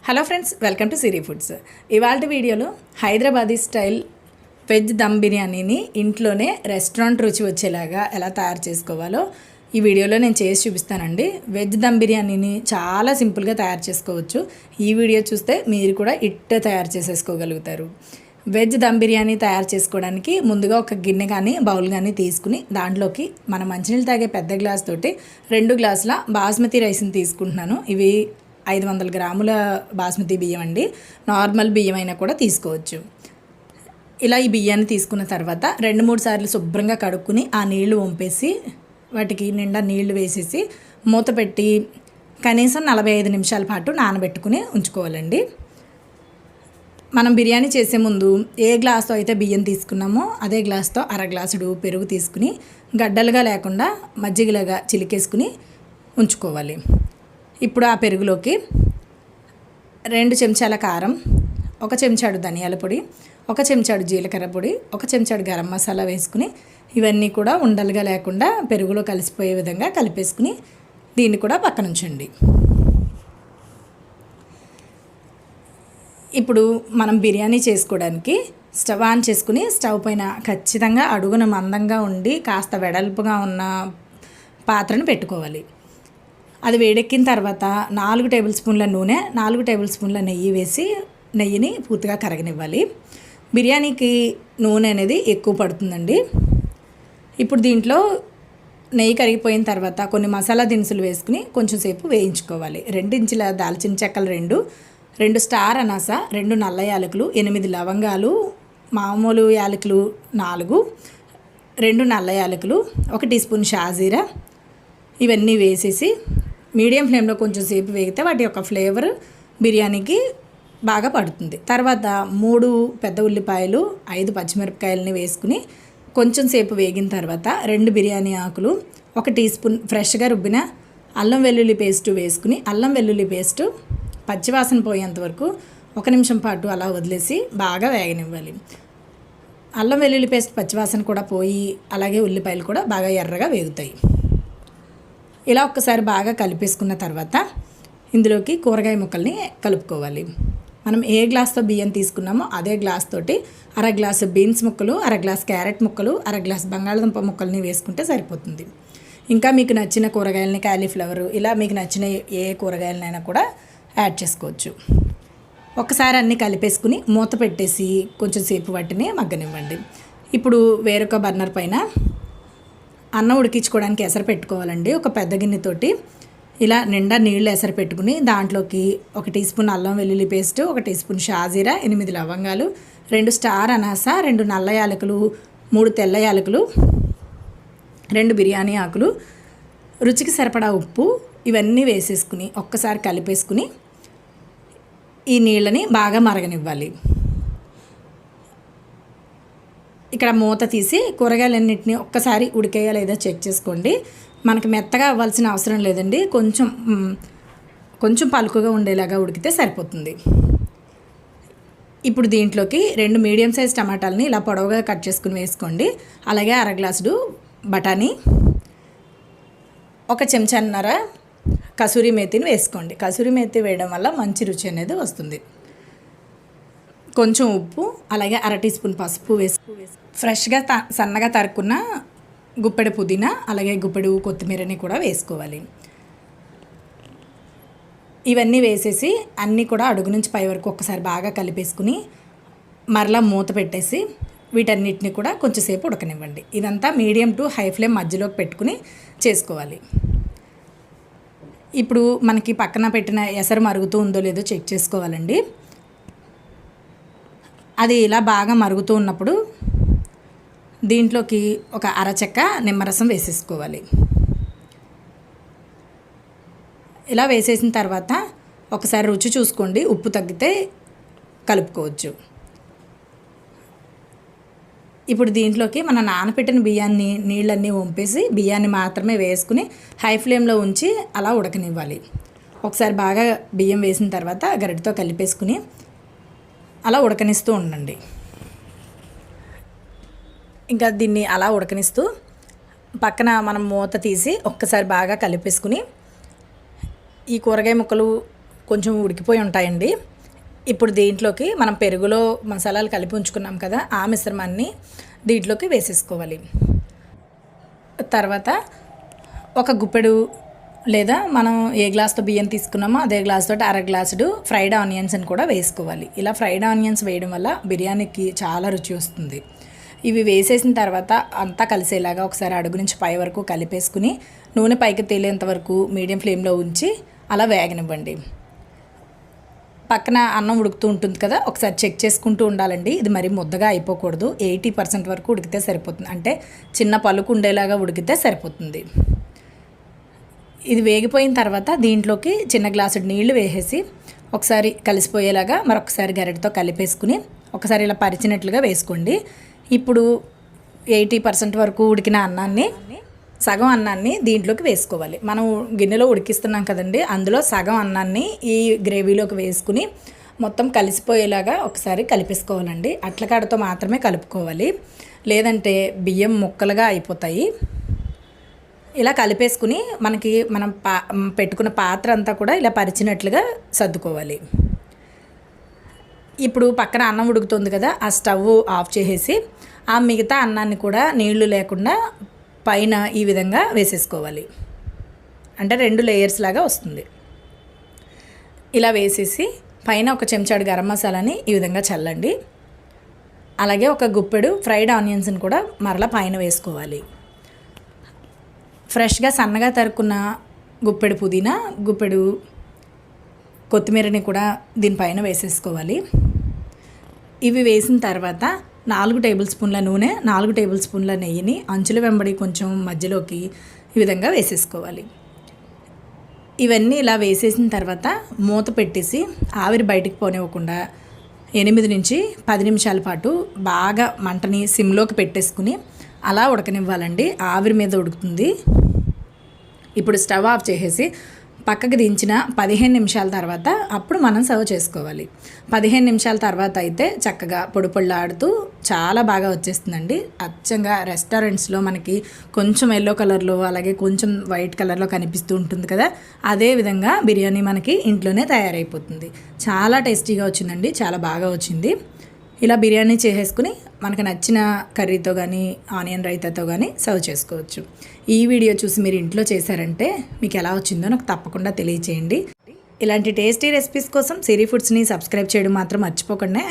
Hello friends, welcome to Siri foods. ఇవాళ వీడియోలో Hyderabadi style veg dum బిర్యానీని ఇంట్లోనే రెస్టారెంట్ రుచి వచ్చేలాగా ఎలా తయారు చేసుకోవాలో ఈ వీడియోలో నేను చేసి చూపిస్తానండి. వెజ్ దమ్ బిర్యానీని చాలా సింపుల్గా తయారు చేసుకోవచ్చు. ఈ వీడియో చూస్తే మీరు కూడా ఇట్టే తయారు చేసేసుకోగలుగుతారు. వెజ్ దమ్ బిర్యానీ తయారు చేసుకోవడానికి ముందుగా ఒక గిన్నె కానీ బౌల్ కానీ తీసుకుని దాంట్లోకి మన మంచినీళ్ళు తాగే పెద్ద గ్లాస్ తోటి 2 గ్లాసుల బాస్మతి రైస్ని తీసుకుంటున్నాను. ఇవి 500 గ్రాముల బాస్మతి బియ్యం అండి. నార్మల్ బియ్యం అయినా కూడా తీసుకోవచ్చు. ఇలా ఈ బియ్యాన్ని తీసుకున్న తర్వాత 2-3 సార్లు శుభ్రంగా కడుక్కుని ఆ నీళ్లు వంపేసి వాటికి నిండా నీళ్లు వేసేసి మూత పెట్టి కనీసం 45 నిమిషాల పాటు నానబెట్టుకుని ఉంచుకోవాలండి. మనం బిర్యానీ చేసే ముందు ఏ గ్లాస్తో అయితే బియ్యం తీసుకున్నామో అదే గ్లాస్తో 1/2 గ్లాసుడు పెరుగు తీసుకుని గడ్డలుగా లేకుండా మజ్జిగలాగా చిలికేసుకుని ఉంచుకోవాలి. ఇప్పుడు ఆ పెరుగులోకి 2 చెంచాల కారం, 1 చెంచాడు ధనియాల పొడి, 1 చెంచాడు జీలకర్ర పొడి, 1 చెంచాడు గరం మసాలా వేసుకుని ఇవన్నీ కూడా ఉండలుగా లేకుండా పెరుగులో కలిసిపోయే విధంగా కలిపేసుకుని దీన్ని కూడా పక్కన ఉంచండి. ఇప్పుడు మనం బిర్యానీ చేసుకోవడానికి స్టవ్ ఆన్ చేసుకుని స్టవ్ పైన ఖచ్చితంగా అడుగున మందంగా ఉండి కాస్త వెడల్పుగా ఉన్న పాత్రను పెట్టుకోవాలి. అది వేడెక్కిన తర్వాత 4 టేబుల్ స్పూన్ల నూనె, 4 టేబుల్ స్పూన్ల నెయ్యి వేసి నెయ్యిని పూర్తిగా కరగనివ్వాలి. బిర్యానీకి నూనె అనేది ఎక్కువ పడుతుందండి. ఇప్పుడు దీంట్లో నెయ్యి కరిగిపోయిన తర్వాత కొన్ని మసాలా దినుసులు వేసుకుని కొంచెం సేపు వేయించుకోవాలి. 2 ఇంచుల దాల్చిన చెక్కలు 2 స్టార్ అనాస, 2 నల్ల యాలకులు, 8 లవంగాలు, మామూలు యాలకులు 4, 2 నల్ల యాలకులు, 1 టీ స్పూన్ షాజీరా ఇవన్నీ వేసేసి మీడియం ఫ్లేమ్లో కొంచెం సేపు వేగితే వాటి యొక్క ఫ్లేవర్ బిర్యానీకి బాగా పడుతుంది. తర్వాత 3 పెద్ద ఉల్లిపాయలు, 5 పచ్చిమిరపకాయలని వేసుకుని కొంచెం సేపు వేగిన తర్వాత 2 బిర్యానీ ఆకులు, 1 టీ స్పూన్ ఫ్రెష్గా రుబ్బిన అల్లం వెల్లుల్లి పేస్టు వేసుకుని అల్లం వెల్లుల్లి పేస్టు పచ్చివాసన పోయేంత వరకు 1 నిమిషం పాటు అలా వదిలేసి బాగా వేగనివ్వాలి. అల్లం వెల్లుల్లి పేస్ట్ పచ్చివాసన కూడా పోయి అలాగే ఉల్లిపాయలు కూడా బాగా ఎర్రగా వేగుతాయి. ఇలా ఒక్కసారి బాగా కలిపేసుకున్న తర్వాత ఇందులోకి కూరగాయ ముక్కల్ని కలుపుకోవాలి. మనం ఏ గ్లాస్తో బియ్యం తీసుకున్నామో అదే గ్లాస్ తోటి 1/2 గ్లాసు బీన్స్ ముక్కలు, 1/2 గ్లాస్ క్యారెట్ ముక్కలు, 1/2 గ్లాస్ బంగాళదుంప ముక్కల్ని వేసుకుంటే సరిపోతుంది. ఇంకా మీకు నచ్చిన కూరగాయలని కాలీఫ్లవర్ ఇలా మీకు నచ్చిన ఏ కూరగాయలనైనా కూడా యాడ్ చేసుకోవచ్చు. ఒకసారి అన్నీ కలిపేసుకుని మూత పెట్టేసి కొంచెం సేపు వాటిని మగ్గనివ్వండి. ఇప్పుడు వేరొక బర్నర్ పైన అన్నం ఉడికించుకోవడానికి ఎసరు పెట్టుకోవాలండి. ఒక పెద్ద గిన్నెతోటి ఇలా నిండా నీళ్ళు ఎసరు పెట్టుకుని దాంట్లోకి 1 టీ స్పూన్ అల్లం వెల్లుల్లి పేస్ట్, 1 టీ స్పూన్ షాజీరా, 8 లవంగాలు, 2 స్టార్ అనాస, 2 నల్ల యాలకులు, 3 తెల్ల యాలకులు, 2 బిర్యానీ ఆకులు, రుచికి సరిపడా ఉప్పు ఇవన్నీ వేసేసుకుని ఒక్కసారి కలిపేసుకుని ఈ నీళ్ళని బాగా మరగనివ్వాలి. ఇక్కడ మూత తీసి కూరగాయలన్నింటినీ ఒక్కసారి ఉడికేయా లేదా చెక్ చేసుకోండి. మనకి మెత్తగా అవ్వాల్సిన అవసరం లేదండి. కొంచెం పలుకుగా ఉండేలాగా ఉడికితే సరిపోతుంది. ఇప్పుడు దీంట్లోకి 2 మీడియం సైజ్ టమాటాలని ఇలా పొడవుగా కట్ చేసుకుని వేసుకోండి. అలాగే 1/2 గ్లాసుడు బఠానీ, 1 చెంచాన్నర కసూరి మేతిని వేసుకోండి. కసూరి మేతి వేయడం వల్ల మంచి రుచి అనేది వస్తుంది. కొంచెం ఉప్పు, అలాగే 1/2 టీ స్పూన్ పసుపు ఫ్రెష్గా సన్నగా తరుక్కున్న గుప్పెడు పుదీనా, అలాగే గుప్పెడు కొత్తిమీరని కూడా వేసుకోవాలి. ఇవన్నీ వేసేసి అన్నీ కూడా అడుగు నుంచి పై వరకు ఒక్కసారి బాగా కలిపేసుకుని మరలా మూత పెట్టేసి వీటన్నిటిని కూడా కొంచెంసేపు ఉడకనివ్వండి. ఇదంతా మీడియం టు హై ఫ్లేమ్ మధ్యలో పెట్టుకుని చేసుకోవాలి. ఇప్పుడు మనకి పక్కన పెట్టిన ఎసరు మరుగుతూ ఉందో లేదో చెక్ చేసుకోవాలండి. అది ఇలా బాగా మరుగుతూ ఉన్నప్పుడు దీంట్లోకి ఒక అరచెక్క నిమ్మరసం వేసేసుకోవాలి. ఇలా వేసేసిన తర్వాత ఒకసారి రుచి చూసుకోండి, ఉప్పు తగ్గితే కలుపుకోవచ్చు. ఇప్పుడు దీంట్లోకి మన నానపెట్టిన బియ్యాన్ని నీళ్ళన్నీ వంపేసి బియ్యాన్ని మాత్రమే వేసుకుని హై ఫ్లేమ్లో ఉంచి అలా ఉడకనివ్వాలి. ఒకసారి బాగా బియ్యం వేసిన తర్వాత గరిటెతో కలిపేసుకుని అలా ఉడకనిస్తూ ఉండండి. ఇంకా దీన్ని అలా ఉడకనిస్తూ పక్కన మనం మూత తీసి ఒక్కసారి బాగా కలిపేసుకుని ఈ కూరగాయ ముక్కలు కొంచెం ఉడికిపోయి ఉంటాయండి. ఇప్పుడు దీంట్లోకి మనం పెరుగులో మసాలాలు కలిపి ఉంచుకున్నాం కదా, ఆ మిశ్రమాన్ని దీంట్లోకి వేసేసుకోవాలి. తర్వాత ఒక గుప్పెడు లేదా మనం ఏ గ్లాస్తో బియ్యం తీసుకున్నామో అదే గ్లాస్ తోటి అర గ్లాసుడు ఫ్రైడ్ ఆనియన్స్ని కూడా వేసుకోవాలి. ఇలా ఫ్రైడ్ ఆనియన్స్ వేయడం వల్ల బిర్యానీకి చాలా రుచి వస్తుంది. ఇవి వేసేసిన తర్వాత అంతా కలిసేలాగా ఒకసారి అడుగు నుంచి పై వరకు కలిపేసుకుని నూనె పైకి తేలేంత వరకు మీడియం ఫ్లేమ్లో ఉంచి అలా వేగనివ్వండి. పక్కన అన్నం ఉడుకుతూ ఉంటుంది కదా, ఒకసారి చెక్ చేసుకుంటూ ఉండాలండి. ఇది మరీ ముద్దగా అయిపోకూడదు. 80% వరకు ఉడికితే సరిపోతుంది. అంటే చిన్న పలుకు ఉండేలాగా ఉడికితే సరిపోతుంది. ఇది వేగిపోయిన తర్వాత దీంట్లోకి చిన్న గ్లాసు నీళ్లు వేసేసి ఒకసారి కలిసిపోయేలాగా మరొకసారి గరిటెతో కలిపేసుకుని ఒకసారి ఇలా పరిచినట్లుగా వేసుకోండి. ఇప్పుడు 80% వరకు ఉడికిన సగం అన్నాన్ని దీంట్లోకి వేసుకోవాలి. మనం గిన్నెలో ఉడికిస్తున్నాం కదండి, అందులో సగం అన్నాన్ని ఈ గ్రేవీలోకి వేసుకుని మొత్తం కలిసిపోయేలాగా ఒకసారి కలిపేసుకోవాలండి. అట్లకాడతో మాత్రమే కలుపుకోవాలి, లేదంటే బియ్యం ముక్కలుగా అయిపోతాయి. ఇలా కలిపేసుకుని మనం పెట్టుకున్న పాత్ర అంతా కూడా ఇలా పరిచినట్లుగా సర్దుకోవాలి. ఇప్పుడు పక్కన అన్నం ఉడుకుతుంది కదా, ఆ స్టవ్ ఆఫ్ చేసేసి ఆ మిగతా అన్నాన్ని కూడా నీళ్లు లేకుండా పైన ఈ విధంగా వేసేసుకోవాలి. అంటే 2 లేయర్స్ లాగా వస్తుంది. ఇలా వేసేసి పైన ఒక చెంచాడు గరం మసాలాని ఈ విధంగా చల్లండి. అలాగే ఒక గుప్పెడు ఫ్రైడ్ ఆనియన్స్ని కూడా మరలా పైన వేసుకోవాలి. ఫ్రెష్గా సన్నగా తరుక్కున్న గుప్పెడు పుదీనా, గుప్పెడు కొత్తిమీరని కూడా దీనిపైన వేసేసుకోవాలి. ఇవి వేసిన తర్వాత 4 టేబుల్ స్పూన్ల నూనె, 4 టేబుల్ స్పూన్ల నెయ్యిని అంచుల వెంబడి కొంచెం మధ్యలోకి ఈ విధంగా వేసేసుకోవాలి. ఇవన్నీ ఇలా వేసేసిన తర్వాత మూత పెట్టేసి ఆవిరి బయటికి పోనివ్వకుండా 8 నుంచి 10 నిమిషాల పాటు బాగా మంటని సిమ్లోకి పెట్టేసుకుని అలా ఉడకనివ్వాలండి. ఆవిరి మీద ఉడుకుతుంది. ఇప్పుడు స్టవ్ ఆఫ్ చేసేసి పక్కకి దించిన 15 నిమిషాల తర్వాత అప్పుడు మనం సర్వ్ చేసుకోవాలి. 15 నిమిషాల తర్వాత అయితే చక్కగా పొడి పొడిలాడుతూ చాలా బాగా వచ్చేస్తుందండి. అచ్చంగా రెస్టారెంట్స్లో మనకి కొంచెం ఎల్లో కలర్లో అలాగే కొంచెం వైట్ కలర్లో కనిపిస్తూ ఉంటుంది కదా, అదే విధంగా బిర్యానీ మనకి ఇంట్లోనే తయారైపోతుంది. చాలా టేస్టీగా వచ్చిందండి, చాలా బాగా వచ్చింది. ఇలా బిర్యానీ చేసేసుకుని మనకు నచ్చిన కర్రీతో కానీ ఆనియన్ రైతాతో కానీ సర్వ్ చేసుకోవచ్చు. ఈ వీడియో చూసి మీరు ఇంట్లో చేశారంటే మీకు ఎలా వచ్చిందో నాకు తప్పకుండా తెలియచేయండి. ఇలాంటి టేస్టీ రెసిపీస్ కోసం సిరి ఫుడ్స్ని సబ్స్క్రైబ్ చేయడం మాత్రం మర్చిపోకండి.